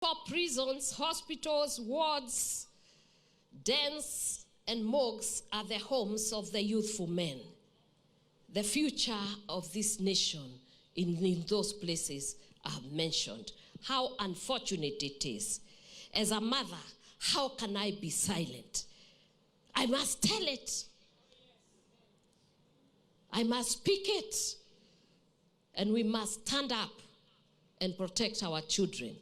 For prisons, hospitals, wards, dens, and morgues are the homes of the youthful men. The future of this nation in those places are mentioned. How unfortunate it is. As a mother, how can I be silent? I must tell it. I must speak it. And we must stand up and protect our children.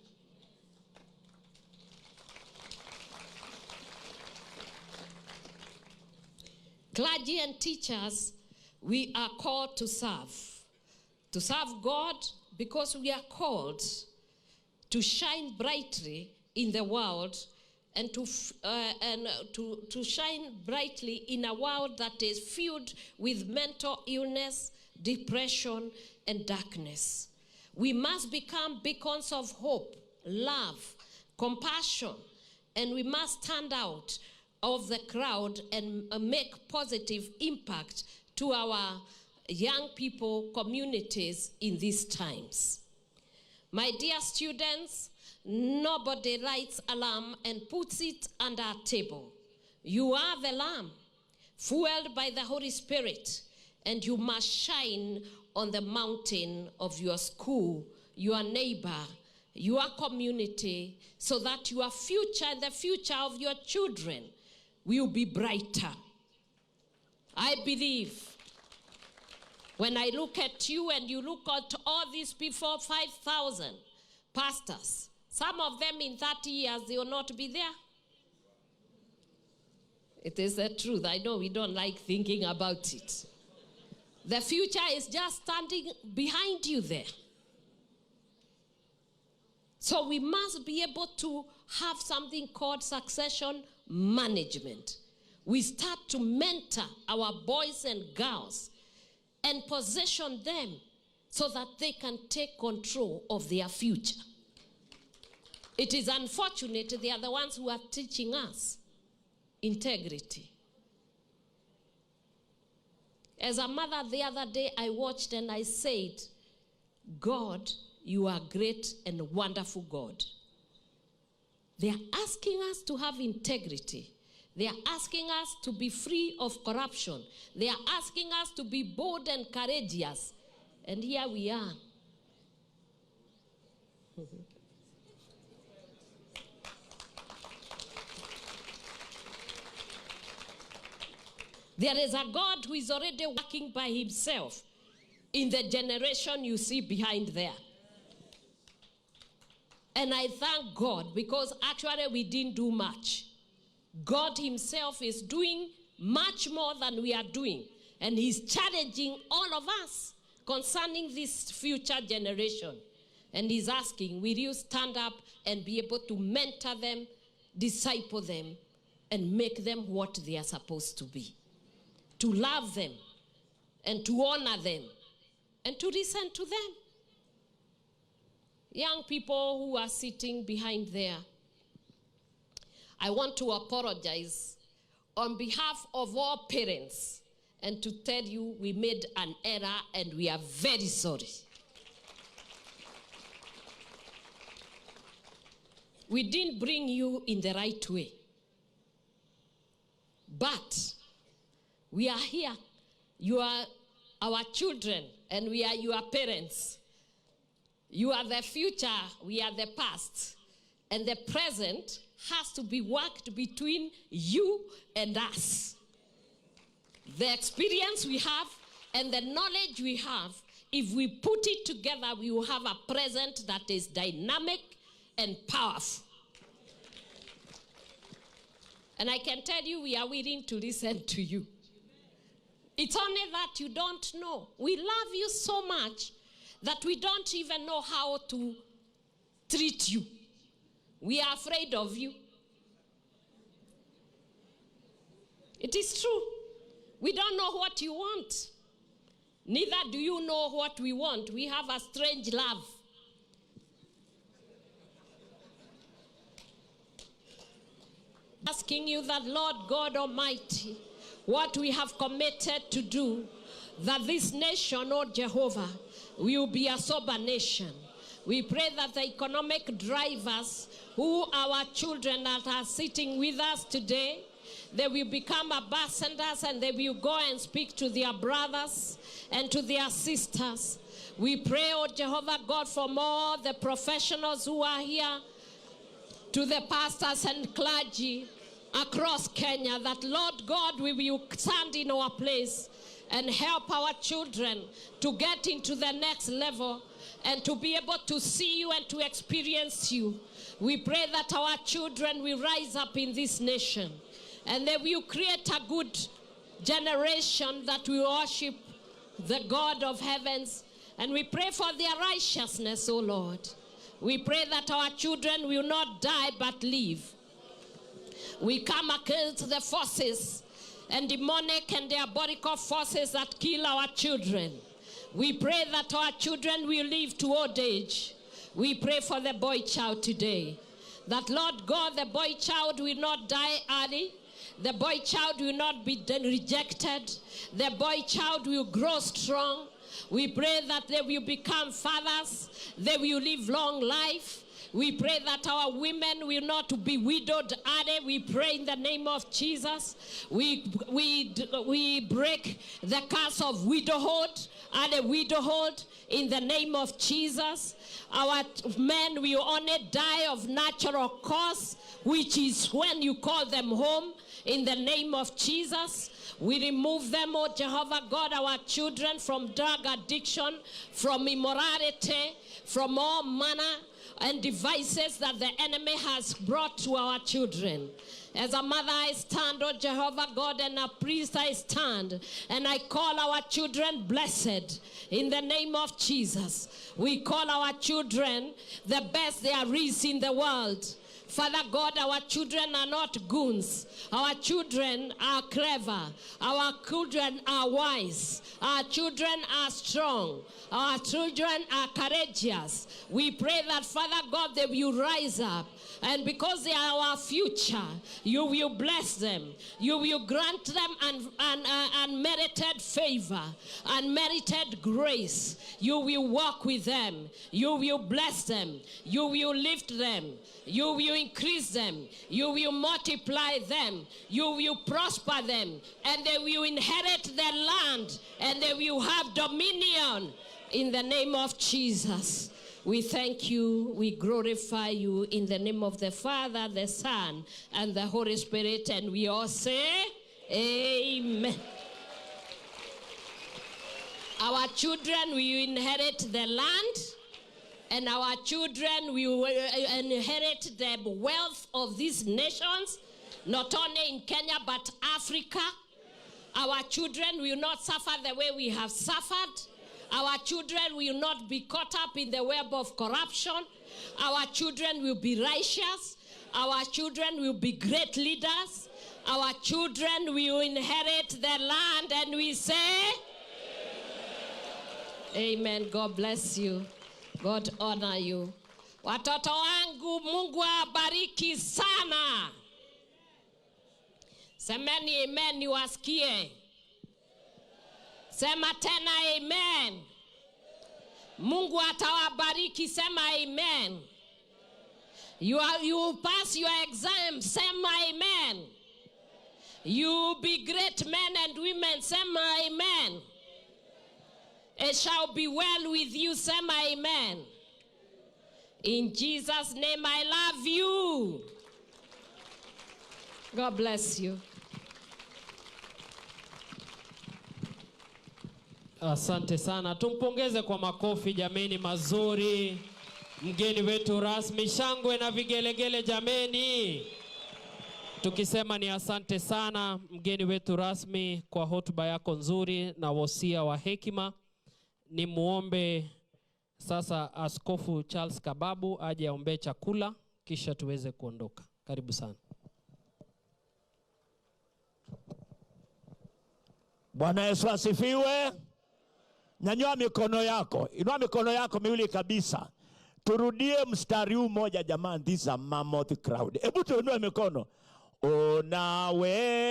Clergy and teachers, we are called to serve. To serve God because we are called to shine brightly in the world and to shine brightly in a world that is filled with mental illness, depression, and darkness. We must become beacons of hope, love, compassion, and we must stand out of the crowd and make positive impact to our young people, communities in these times. My dear students, nobody lights a lamp and puts it under a table. You are the lamp, fueled by the Holy Spirit, and you must shine on the mountain of your school, your neighbor, your community, so that your future and the future of your children will be brighter. I believe when I look at you and you look at all these people, 5,000 pastors, some of them in 30 years, they will not be there. It is the truth. I know we don't like thinking about it. The future is just standing behind you there. So we must be able to have something called succession management. We start to mentor our boys and girls and position them so that they can take control of their future. It is unfortunate they are the ones who are teaching us integrity. As a mother, the other day I watched and I said, God, you are great and wonderful God. They are asking us to have integrity. They are asking us to be free of corruption. They are asking us to be bold and courageous. And here we are. There is a God who is already working by himself in the generation you see behind there. And I thank God because actually we didn't do much. God himself is doing much more than we are doing. And he's challenging all of us concerning this future generation. And he's asking, will you stand up and be able to mentor them, disciple them, and make them what they are supposed to be? To love them, and to honor them, and to listen to them. Young people who are sitting behind there, I want to apologize on behalf of all parents and to tell you we made an error and we are very sorry. We didn't bring you in the right way. But we are here. You are our children and we are your parents. You are the future, we are the past. And the present has to be worked between you and us. The experience we have and the knowledge we have, if we put it together, we will have a present that is dynamic and powerful. And I can tell you, we are willing to listen to you. It's only that you don't know. We love you so much that we don't even know how to treat you. We are afraid of you. It is true. We don't know what you want. Neither do you know what we want. We have a strange love. Asking you that, Lord God Almighty, what we have committed to do, that this nation, oh Jehovah, will be a sober nation, We pray that the economic drivers who our children that are sitting with us today, they will become ambassadors and they will go and speak to their brothers and to their sisters. We pray, oh Jehovah God, for all the professionals who are here, to the pastors and clergy across Kenya, that Lord God, we will stand in our place and help our children to get into the next level and to be able to see you and to experience you. We pray that our children will rise up in this nation and they will create a good generation that will worship the God of heavens. And we pray for their righteousness, O Lord. We pray that our children will not die but live. We come against the forces and demonic and diabolical forces that kill our children. We pray that our children will live to old age. We pray for the boy child today, that Lord God, the boy child will not die early. The boy child will not be rejected. The boy child will grow strong. We pray that they will become fathers. They will live long life. We pray that our women will not be widowed early. We pray in the name of Jesus. We break the curse of widowhood and widowhood in the name of Jesus. Our men will only die of natural cause, which is when you call them home. In the name of Jesus, we remove them, oh Jehovah God, our children, from drug addiction, from immorality, from all manner and devices that the enemy has brought to our children. As a mother I stand, oh Jehovah God, and a priest I stand, and I call our children blessed in the name of Jesus. We call our children the best there is in the world. Father God, our children are not goons. Our children are clever. Our children are wise. Our children are strong. Our children are courageous. We pray that, Father God, they will rise up. And because they are our future, you will bless them. You will grant them unmerited favor, unmerited grace. You will walk with them. You will bless them. You will lift them. You will increase them. You will multiply them. You will prosper them. And they will inherit their land. And they will have dominion in the name of Jesus. We thank you, we glorify you in the name of the Father, the Son, and the Holy Spirit, and we all say, amen. Our children will inherit the land, and our children will inherit the wealth of these nations, not only in Kenya, but Africa. Our children will not suffer the way we have suffered. Our children will not be caught up in the web of corruption. Our children will be righteous. Our children will be great leaders. Our children will inherit the land, and we say, amen. God bless you. God honor you. Watoto wangu, Mungu awabariki sana. Semeni amen niwasikie. Sema tena amen. Mungu atawabariki, sema amen. You pass your exam, sema amen. You be great men and women, sema amen. It shall be well with you, sema amen. In Jesus' name I love you. God bless you. Asante sana. Tumpongeze kwa makofi jameni mazuri. Mgeni wetu rasmi, shangwe na vigelegele jameni. Tukisema ni asante sana mgeni wetu rasmi kwa hotuba yako nzuri na wosia wa hekima. Ni muombe sasa Askofu Charles Kababu aje aombe chakula kisha tuweze kuondoka. Karibu sana. Bwana Yesu asifiwe. Nyanyua mikono yako. Inua mikono yako miwili kabisa. Turudie mstari huu moja jamani. This is a mammoth crowd. Hebu tuinue mikono.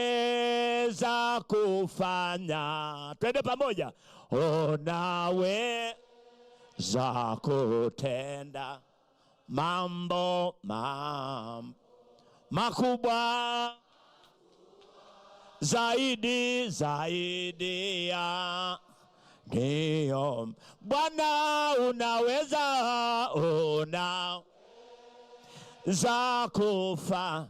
Unaweza kufanya. Twende pamoja. za kutenda mambo makubwa zaidi ya ndio. Bwana unaweza za kufa